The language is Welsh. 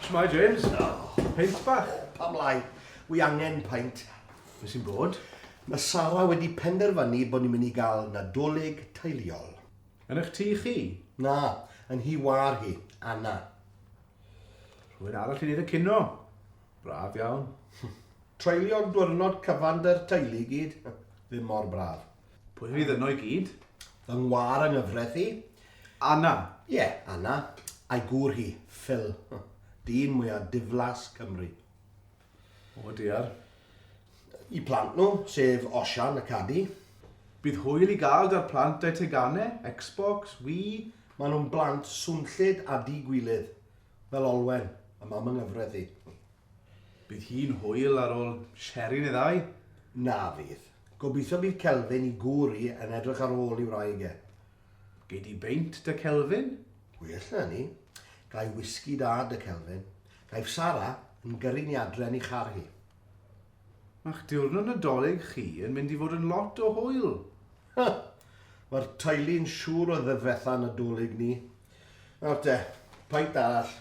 Shmai, James. Peint bach. Pam lai, wi angen paint. Be sy'n bod? Mae Sara wedi penderfynu bod ni'n mynd i gael nadolig teuluol. Yn eich tŷ chi? Na, yn hi war hi, Anna. Rwy'n arall i wneud y cino. Braf iawn. Treulio'r diwrnod cyfander teulu gyd. Ddim mor braf. Pwy fydd yno i gyd? Yng ngwar yng nghyfraith hi. Anna. Ie, Anna. A'i gŵr hi, Phil. Dyn mwyaf diflas Cymru. O, diar. I plant nhw, sef Osian y Cadi. Bydd hwyl i gael da'r plant a'i teganau, Xbox, Wii. Maen nhw'n blant swnllyd a di-gwilydd, fel Orllewin, y mam yng nghyfraith hi. Bydd hi'n hwyl ar ôl Sherry neu ddau. Na fydd. Gobeithio bydd Kelvin i gŵr hi yn edrych ar ôl i wraig e. Gei di beint dy Kelvin? Well na ni. Gai whisky da dy Kelvin. Gaif Sara yn gyrru ni adre ni char hi. Ma'ch diwrnod nadolig chi yn mynd i fod yn lot o hwyl. Mae'r teulu'n siŵr o ddyfetha nadolig ni. Nawr te, paint arall.